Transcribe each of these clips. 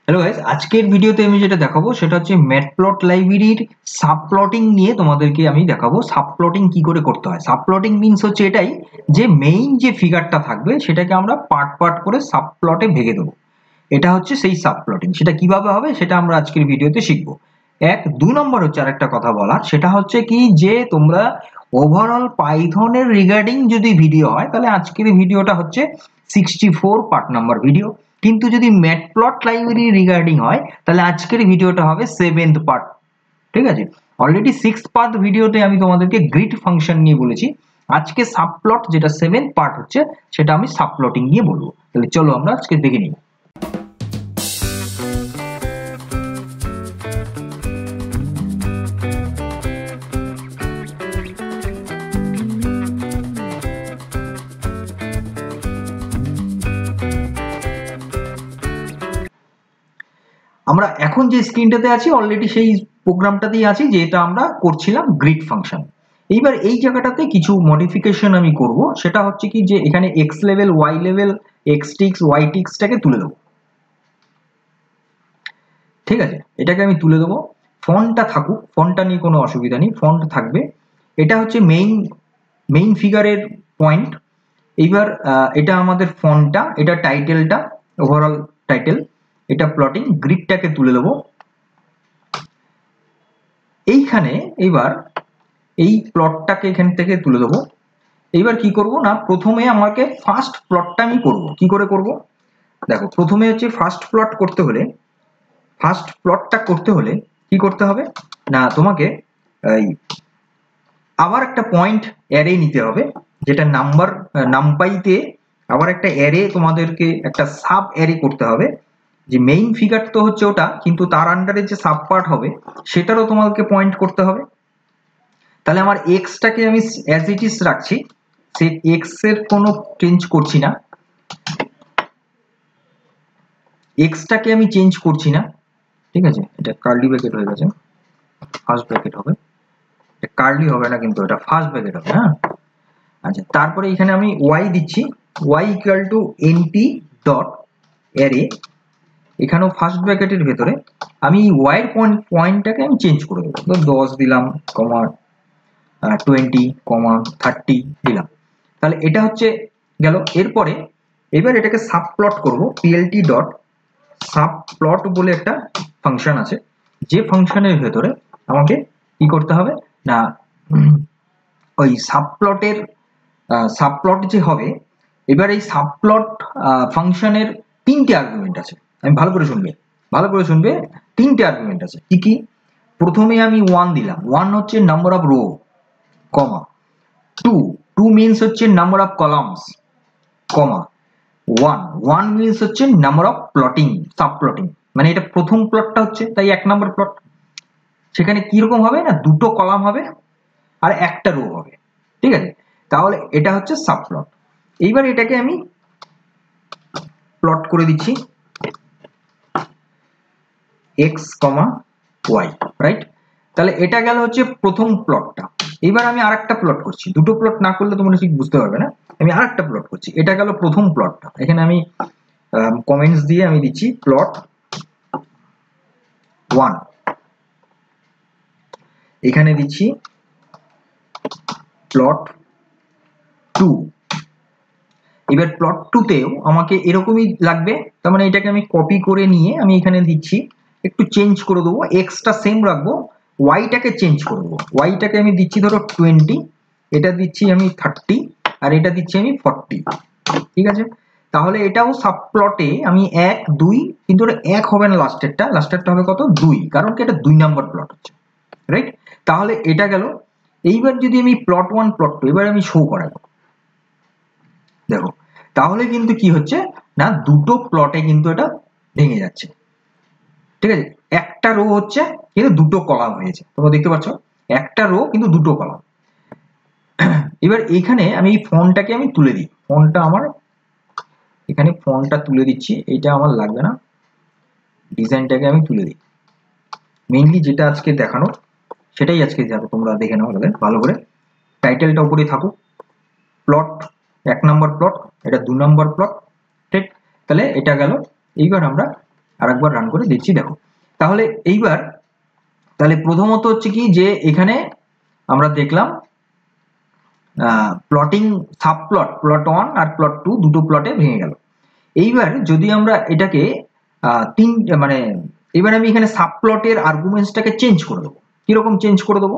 Hello guys, আজকের ভিডিওতে আমি যেটা দেখাবো সেটা হচ্ছে ম্যাটপ্লট লাইব্রেরির সাবপ্লটিং নিয়ে তোমাদেরকে আমি দেখাবো। সাবপ্লটিং কি করে করতে হয়। সাবপ্লটিং মিন্স হচ্ছে এটাই যে মেইন যে ফিগারটা থাকবে সেটাকে আমরা পার্ট পার্ট করে সাবপ্লটে ভেঙে দেবো। এটা হচ্ছে সেই সাবপ্লটিং। সেটা কিভাবে হবে সেটা আমরা আজকের ভিডিওতে শিখবো। দুই নম্বর হচ্ছে আরেকটা কথা বলার, সেটা হচ্ছে কি যে তোমরা ওভারঅল পাইথনের রিগার্ডিং যদি ভিডিও হয় তাহলে আজকের ভিডিওটা হচ্ছে 64 পার্ট নাম্বার ভিডিও। কিন্তু যদি ম্যাটপ্লট লাইব্রেরি রিগার্ডিং হয় তাহলে আজকের ভিডিওটা হবে 7th পার্ট। ঠিক আছে, অলরেডি 6th পার্ট ভিডিওতে আমি তোমাদেরকে গ্রিড ফাংশন নিয়ে বলেছি। আজকে সাবপ্লট যেটা 7th পার্ট হচ্ছে সেটা আমি সাবপ্লটিং নিয়ে বলবো। তাহলে চলো আমরা আজকে দেখে নিই। আমরা এখন যে স্ক্রিনটাতে আছি অলরেডি সেই প্রোগ্রামটাতেই আছি যেটা আমরা করছিলাম গ্রিড ফাংশন। এইবার এই জায়গাটাতে কিছু মডিফিকেশন আমি করব। সেটা হচ্ছে কি যে এখানে X level, Y level, X ticks, Y টিক্সটাকে তুলে দেবো। ঠিক আছে, এটাকে আমি তুলে দেবো। ফন্টটা থাকুক, ফন্টটা নিয়ে কোনো অসুবিধা নেই, ফন্ট থাকবে। এটা হচ্ছে মেইন ফিগারের পয়েন্ট। এইবার এটা আমাদের ফন্টটা, এটা টাইটেলটা, ওভারঅল টাইটেল, এটা প্লটিং। গ্রিডটাকে তুলে দেবো এইখানে। এইবার এই প্লটটাকে এখান থেকে তুলে দেবো। এইবার কি করব না, প্রথমে আমাকে ফার্স্ট প্লটটা আমি করব। কি করে করব দেখো, প্রথমে হচ্ছে ফার্স্ট প্লটটা করতে হলে কি করতে হবে না, তোমাকে এই আবার একটা পয়েন্ট অ্যারে নিতে হবে, যেটা নাম্পাইতে আবার একটা অ্যারে, তোমাদেরকে একটা সাব অ্যারে করতে হবে। যে মেইন ফিগার তো হচ্ছে ওটা, কিন্তু তার আন্ডারে যে সাব পার্ট হবে সেটারও তোমাকে পয়েন্ট করতে হবে। তাহলে আমার এক্সটাকে আমি অ্যাজ ইট ইজ রাখছি, সে এক্স এর কোনো চেঞ্জ করছি না, এক্সটাকে আমি চেঞ্জ করছি না। ঠিক আছে, এটা কার্লি ব্র্যাকেট হয়ে গেছে, ফার্স্ট ব্র্যাকেট হবে, এটা কার্লি হবে না কিন্তু এটা ফার্স্ট ব্র্যাকেট হবে। হ্যাঁ, আচ্ছা, তারপরে এখানে আমি ওয়াই দিচ্ছি, Y equal to NP dot array. এখানেও ফার্স্ট ব্র্যাকেটের ভেতরে আমি ওয়াই এর পয়েন্টটাকে আমি চেঞ্জ করে দেবো। 10 দিলাম, কমা 20, কমা 30 দিলাম। তাহলে এটা হচ্ছে গেল। এরপরে এবার এটাকে সাবপ্লট করব। পিএলটি ডট সাবপ্লট বলে একটা ফাংশন আছে, যে ফাংশনের ভেতরে আমাকে কি করতে হবে না, ওই সাবপ্লট যে হবে, এবার এই সাবপ্লট ফাংশনের 3টে আর্গুমেন্ট আছে। আমি ভালো করে শুনবে 3টে আর্গুমেন্ট আছে। কি কি? প্রথমে আমি 1 দিলাম, 1 হচ্ছে number of row, comma 2 means হচ্ছে number of columns, comma 1 means হচ্ছে নাম্বার অফ প্লটিং, সাবপ্লটিং। মানে এটা প্রথম প্লটটা হচ্ছে, তাই 1 নাম্বার প্লট। সেখানে কিরকম হবে না, 2টো কলাম হবে আর একটা রো হবে। ঠিক আছে, তাহলে এটা হচ্ছে সাবপ্লট। এইবার এটাকে আমি প্লট করে দিচ্ছি x, y, রাইট। তাহলে এটা গেল হচ্ছে প্রথম প্লটটা। এবার আমি আরেকটা প্লট করছি, দুটো প্লট না করলে তোমরা ঠিক বুঝতে পারবে না। আমি আরেকটা প্লট করছি, এটা গেল প্রথম প্লটটা। এখানে আমি কমেন্টস দিয়ে আমি দিচ্ছি প্লট 1, এখানে দিচ্ছি প্লট 2। এবার প্লট 2তেও আমাকে এরকমই লাগবে। তার মানে এটাকে আমি কপি করে নিয়ে আমি এখানে দিচ্ছি, একটু চেঞ্জ করে দেবো, এক্সটা সেম রাখবো, ওয়াইটাকে চেঞ্জ করে দেবো। ওয়াইটাকে আমি দিচ্ছি ধরো 20, এটা দিচ্ছি আমি 30, আর এটা দিচ্ছি আমি 40। ঠিক আছে, তাহলে এটাও সাবপ্লটে আমি 1, 2, কিন্তু ওটা 1 হবে না, লাস্টেরটা হবে কত, 2, কারণ কি এটা 2 নাম্বার প্লট হচ্ছে, রাইট। তাহলে এটা গেল। এইবার যদি আমি প্লট 1, প্লট 2 এবার আমি শো করাবো, দেখো, তাহলে কিন্তু কি হচ্ছে না, দুটো প্লটে কিন্তু এটা ভেঙে যাচ্ছে। ঠিক আছে, একটা রো হচ্ছে কিন্তু দুটো কলাম হয়েছে, তোমরা দেখতে পাচ্ছ, একটা রো কিন্তু দুটো কলাম। এবার এইখানে আমি এই ফন্টটাকে আমি তুলে দিই, ফন্টটা আমার এখানে ফন্টটা তুলে দিচ্ছি, এইটা আমার লাগবে না, ডিজাইনটাকে আমি তুলে দিই। মেইনলি যেটা আজকে দেখানো সেটাই আজকে যাবে, তোমরা দেখে নাও ভালো করে। টাইটেলটা উপরে থাকুক, প্লট 1 নাম্বার প্লট, এটা 2 নাম্বার প্লট। ঠিক, তাহলে এটা গেল। এইবার আমরা আর একবার রান করে দেখছি, দেখো। তাহলে এইবার তাহলে প্রথমত হচ্ছে কি যে এখানে আমরা দেখলাম প্লটিং সাব প্লট, প্লট 1 আর প্লট 2 দুটো প্লটে ভেঙে গেল। এইবার যদি আমরা এটাকে মানে এবার আমি এখানে সাব প্লটের আর্গুমেন্টসটাকে চেঞ্জ করে দেবো। কিরকম চেঞ্জ করে দেবো?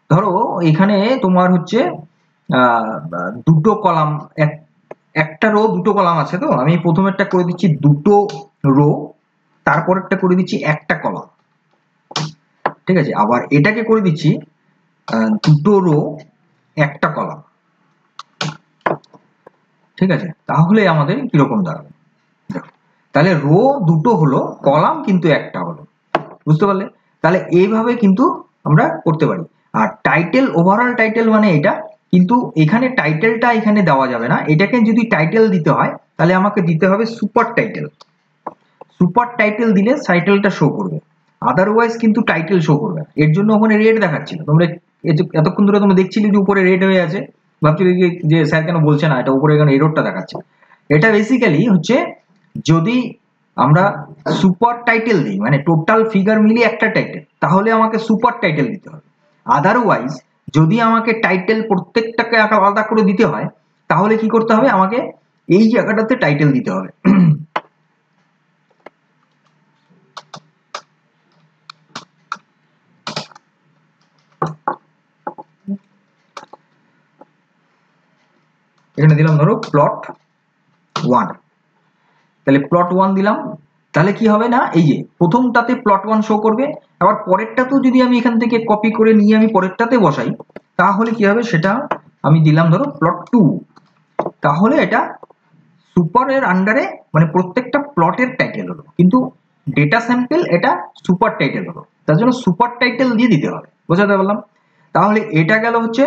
ধরো এখানে তোমার হচ্ছে দুটো কলাম, একটা রো দুটো কলাম আছে, তো আমি প্রথমেরটা করে দিচ্ছি দুটো রো, তারপরেরটা করে দিচ্ছি একটা কলাম, ঠিক আছে। আবার এটাকে করে দিচ্ছি দুটো রো একটা কলাম, ঠিক আছে। তাহলে আমাদের কিরকম দাঁড়াবে? তাহলে রো দুটো হলো, কলাম কিন্তু একটা হলো, বুঝতে পারলে? তাহলে এইভাবে কিন্তু আমরা করতে পারি। আর টাইটেল, ওভারঅল টাইটেল মানে এটা, কিন্তু এখানে টাইটেলটা এখানে দেওয়া যাবে না। এটাকে যদি টাইটেল দিতে হয় তাহলে আমাকে দিতে হবে সুপার টাইটেল। সুপার টাইটেল দিলে টাইটেলটা শো করবে, আদারওয়াইজ কিন্তু টাইটেল শো করবে। এর জন্য ওখানে রেড দেখাচ্ছিল, তোমরা এতক্ষণ ধরে তোমরা দেখছিলে যে উপরে রেড হয়ে আছে, ভাবছিলে যে স্যার কেন বলছে না, এটা উপরে এখানে এররটা দেখাচ্ছে। এটা বেসিক্যালি হচ্ছে যদি আমরা সুপার টাইটেল দিই, মানে টোটাল ফিগার মিলিয়ে একটা টাইটেল, তাহলে আমাকে সুপার টাইটেল দিতে হবে। আদারওয়াইজ যদি আমাকে টাইটেল প্রত্যেকটাকে আলাদা করে দিতে হয় তাহলে কি করতে হবে? আমাকে এই জায়গাটাতে টাইটেল দিতে হবে। এখানে দিলাম ধরো প্লট 1, তাহলে প্লট 1 দিলাম। তাহলে কি হবে না, এই যে প্রথমটাতে প্লট 1 শো করবে, আবার পরেরটাতেও যদি আমি এখান থেকে কপি করে নিয়ে আমি পরেরটাতে বসাই তাহলে কি হবে সেটা আমি দিলাম ধরো প্লট 2, তাহলে এটা সুপারের আন্ডারে মানে প্রত্যেকটা প্লটের টাইটেল হলো, কিন্তু ডেটা স্যাম্পল এটা সুপার টাইটেল হলো, তার জন্য সুপার টাইটেল দিয়ে দিতে হবে। বোঝাতে পারলাম? তাহলে এটা গেল হচ্ছে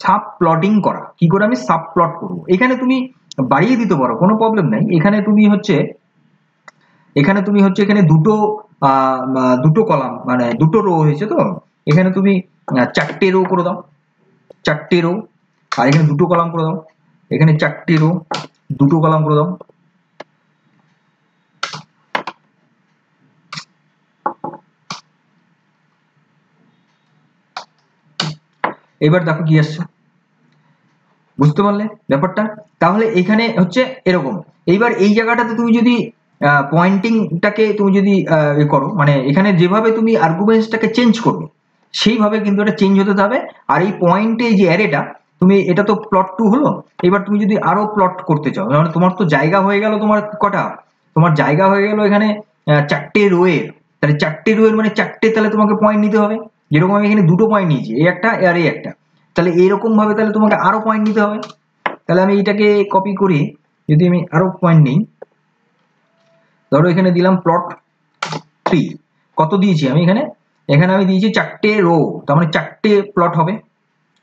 সাব প্লটিং করা। কি করে আমি সাব প্লট করবো? এখানে তুমি বাড়িয়ে দিতে পারো, কোনো প্রবলেম নাই। এখানে তুমি হচ্ছে এখানে দুটো কলাম মানে দুটো রো হয়েছে, তো এখানে তুমি 4টে রো করে দাও, 4টে রো, আর এখানে দুটো কলাম করে দাও, এখানে 4টে রো, দুটো কলাম করে দাও। এবার দেখো কি আসছে, বুঝতে পারলে ব্যাপারটা? তাহলে এখানে হচ্ছে এরকম। এইবার এই জায়গাটাতে তুমি যদি পয়েন্টিংটাকে তুমি যদি করো, মানে এখানে যেভাবে তুমি আর্গুমেন্টসটাকে চেঞ্জ করবে সেইভাবে কিন্তু এটা চেঞ্জ হতে হবে। আর এই পয়েন্টে যে অ্যারেটা, তুমি এটা তো প্লট 2 হলো, এবার তুমি যদি আরো প্লট করতে চাও, মানে তোমার তো জায়গা হয়ে গেল, তোমার কটা, তোমার জায়গা হয়ে গেল এখানে 4টে রোয়ের, তাহলে 4টে রোয়ের মানে 4টে, তাহলে তোমাকে পয়েন্ট নিতে হবে। যেরকম আমি এখানে দুটো পয়েন্ট নিয়েছি, এই একটা আর এই একটা, তাহলে এইরকম ভাবে তাহলে তোমাকে আরো পয়েন্ট নিতে হবে। তাহলে আমি এটাকে কপি করে যদি আমি আরো পয়েন্ট নিই, ধরো এখানে দিলাম প্লট 3, কত দিয়েছি আমি এখানে? এখানে আমি দিয়েছি 4টে রো, তার মানে 4টে প্লট হবে,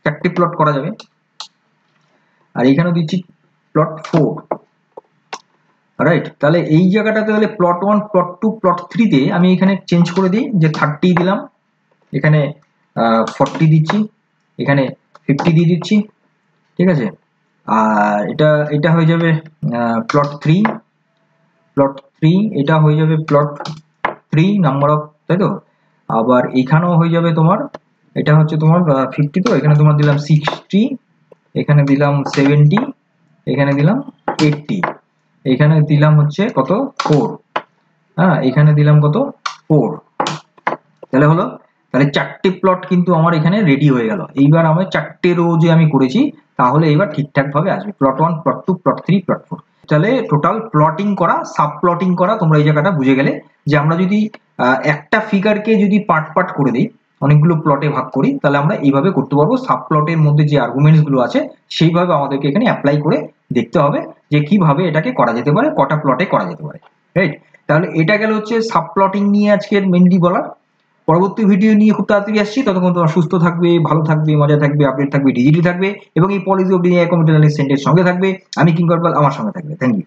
4টে প্লট করা যাবে। আর এখানেও দিচ্ছি প্লট 4, রাইট। তাহলে এই জায়গাটাতে তাহলে প্লট 1, প্লট 2, প্লট 3 তে আমি এখানে চেঞ্জ করে দিই, যে 30 দিলাম, এখানে 40 দিচ্ছি, এখানে 50 দিয়ে দিচ্ছি, ঠিক আছে। আর এটা হয়ে যাবে প্লট 3, প্লট 3 এটা হয়ে যাবে প্লট 3 নাম্বার অফ, তাই তো। আবার এখানেও হয়ে যাবে তোমার, এটা হচ্ছে তোমার 50, তো এখানে তোমার দিলাম 60, এখানে দিলাম 70, এখানে দিলাম 80, এখানে দিলাম হচ্ছে কত 4, হ্যাঁ এখানে দিলাম কত 4, তাহলে হলো। তাহলে 4টে প্লট কিন্তু আমার এখানে রেডি হয়ে গেল। এইবার আমার 4টে রো যে আমি করেছি তাহলে এবার ঠিকঠাক ভাবে আসবে, প্লট 1, প্লট 2, প্লট 3, প্লট 4। তাহলে টোটাল প্লটিং করা, সাব প্লটিং করা, তোমরা এই জায়গাটা বুঝে গেলে যে আমরা যদি একটা ফিগারকে যদি পার্ট পার্ট করে দিই, অনেকগুলো প্লটে ভাগ করি, তাহলে আমরা এইভাবে করতে পারবো। সাব প্লটের মধ্যে যে আর্গুমেন্টস গুলো আছে সেইভাবে আমাদেরকে এখানে অ্যাপ্লাই করে দেখতে হবে যে কিভাবে এটাকে করা যেতে পারে, কটা প্লটে করা যেতে পারে, রাইট। তাহলে এটা গেল হচ্ছে সাব প্লটিং নিয়ে আজকের মেনলি বলার। পরবর্তী ভিডিও নিয়ে খুব তাড়াতাড়ি আসছি, ততক্ষণ তোমরা সুস্থ থাকবে, ভালো থাকবে, মজা থাকবে, আপডেট থাকবে, ডিজিটালি থাকবে এবং এই পলিসি অফ ডিএ কম্পিউটার সেন্টারের সঙ্গে থাকবে। আমি কিংকর পাল, আমার সঙ্গে থাকবে। Thank you.